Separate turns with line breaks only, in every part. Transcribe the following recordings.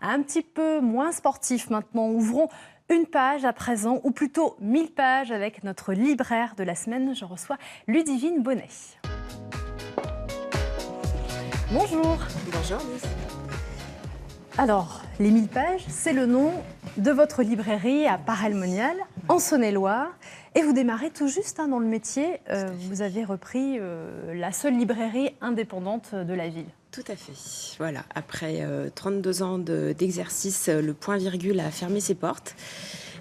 un petit peu moins sportif maintenant. Ouvrons une page à présent, ou plutôt 1000 pages avec notre libraire de la semaine. Je reçois Ludivine Bonnet. Bonjour.
Bonjour Lise.
Alors, les 1000 pages, c'est le nom de votre librairie à Paray-le-Monial, en Saône-et-Loire. Et vous démarrez tout juste dans le métier. Vous avez repris la seule librairie indépendante de la ville.
Tout à fait. Voilà, après 32 ans d'exercice, le Point Virgule a fermé ses portes.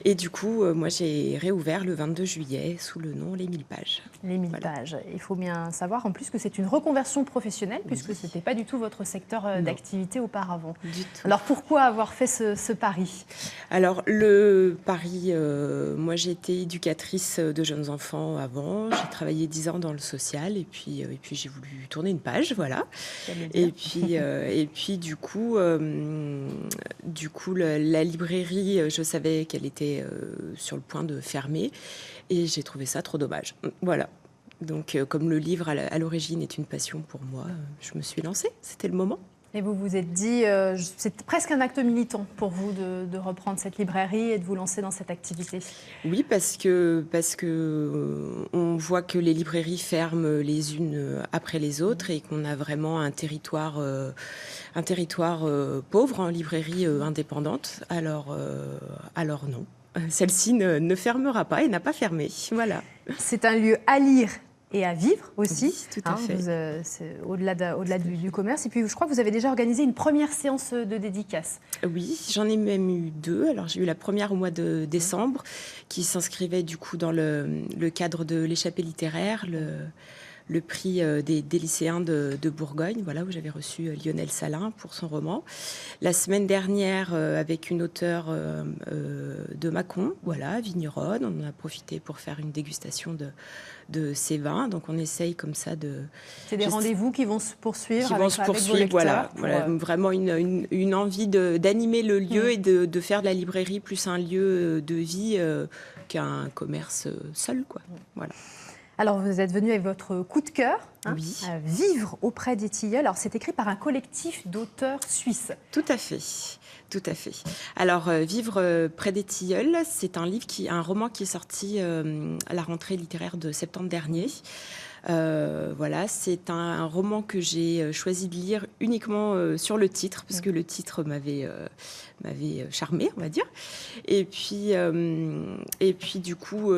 Et du coup, moi, j'ai réouvert le 22 juillet sous le nom Les 1000 pages.
Les 1000 pages. Il faut bien savoir en plus que c'est une reconversion professionnelle, puisque ce n'était pas du tout votre secteur d'activité auparavant.
Du tout.
Alors pourquoi avoir fait ce pari?
Alors, le pari, moi, j'ai été éducatrice de jeunes enfants avant. J'ai travaillé 10 ans dans le social et puis j'ai voulu tourner une page, voilà. Et puis du coup, la librairie, je savais qu'elle était sur le point de fermer et j'ai trouvé ça trop dommage. Voilà. Donc, comme le livre à l'origine est une passion pour moi, je me suis lancée. C'était le moment.
Et vous vous êtes dit, c'est presque un acte militant pour vous de reprendre cette librairie et de vous lancer dans cette activité?
Oui, parce que on voit que les librairies ferment les unes après les autres et qu'on a vraiment un territoire pauvre en librairie indépendante. Alors non. Celle-ci ne fermera pas et n'a pas fermé. Voilà.
C'est un lieu à lire et à vivre aussi.
Oui, tout à fait.
C'est au-delà du commerce. Et puis, je crois que vous avez déjà organisé une première séance de dédicace.
Oui, j'en ai même eu deux. Alors, j'ai eu la première au mois de décembre, qui s'inscrivait du coup dans le cadre de l'échappée littéraire, le prix des lycéens de Bourgogne, voilà, où j'avais reçu Lionel Salin pour son roman. La semaine dernière, avec une auteure de Mâcon, voilà, vigneronne, on en a profité pour faire une dégustation de ses vins. Donc on essaye comme ça de...
C'est des rendez-vous qui vont se poursuivre
avec vos lecteurs, voilà, vraiment une envie d'animer le lieu et de faire de la librairie plus un lieu de vie qu'un commerce seul, quoi. Voilà.
Alors, vous êtes venu avec votre coup de cœur,
oui.
Vivre auprès des tilleuls. Alors, c'est écrit par un collectif d'auteurs suisses.
Tout à fait, tout à fait. Alors, Vivre près des tilleuls, c'est un roman qui est sorti à la rentrée littéraire de septembre dernier. Voilà, c'est un roman que j'ai choisi de lire uniquement sur le titre, parce que le titre m'avait charmée, on va dire. Et puis du coup,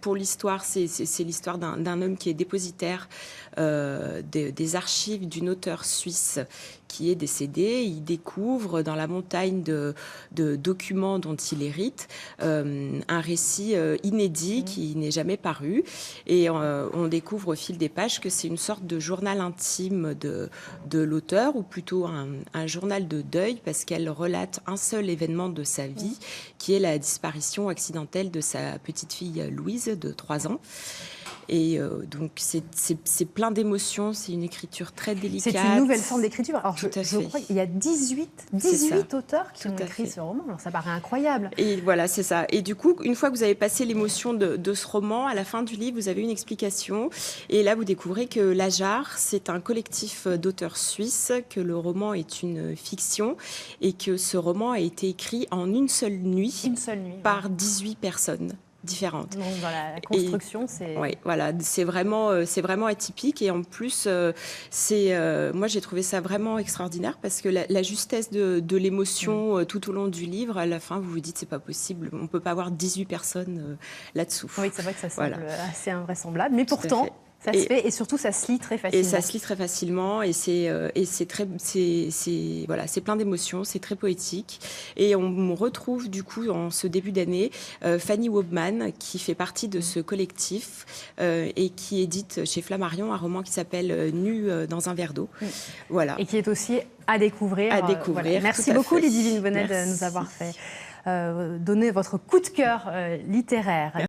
pour l'histoire, c'est l'histoire d'un homme qui est dépositaire des archives d'une auteure suisse qui est décédé. Il découvre dans la montagne de documents dont il hérite un récit inédit qui n'est jamais paru. Et on découvre au fil des pages que c'est une sorte de journal intime de l'auteur, ou plutôt un journal de deuil, parce qu'elle relate un seul événement de sa vie, qui est la disparition accidentelle de sa petite fille Louise, de 3 ans. Et donc, c'est plein d'émotions, c'est une écriture très délicate.
C'est une nouvelle forme d'écriture. Alors, je crois qu'il y a 18 auteurs qui ont écrit ce roman. Alors, ça paraît incroyable.
Et voilà, c'est ça. Et du coup, une fois que vous avez passé l'émotion de ce roman, à la fin du livre, vous avez une explication. Et là, vous découvrez que l'Ajar, c'est un collectif d'auteurs suisses, que le roman est une fiction et que ce roman a été écrit en une seule nuit par 18 personnes différentes.
Donc, dans la construction,
Oui, voilà, c'est vraiment atypique. Et en plus, moi, j'ai trouvé ça vraiment extraordinaire, parce que la justesse de l'émotion tout au long du livre, à la fin, vous vous dites, c'est pas possible, on peut pas avoir 18 personnes là-dessous.
Oui, c'est vrai que ça semble assez invraisemblable, mais pourtant... Ça se fait, et surtout ça se lit très facilement.
Et ça se lit très facilement, et c'est plein d'émotions, c'est très poétique. Et on retrouve du coup en ce début d'année Fanny Wobman, qui fait partie de ce collectif et qui édite chez Flammarion un roman qui s'appelle Nu dans un verre d'eau. Voilà.
Et qui est aussi à découvrir.
Voilà.
Merci beaucoup Ludivine Bonnet de nous avoir fait donner votre coup de cœur littéraire.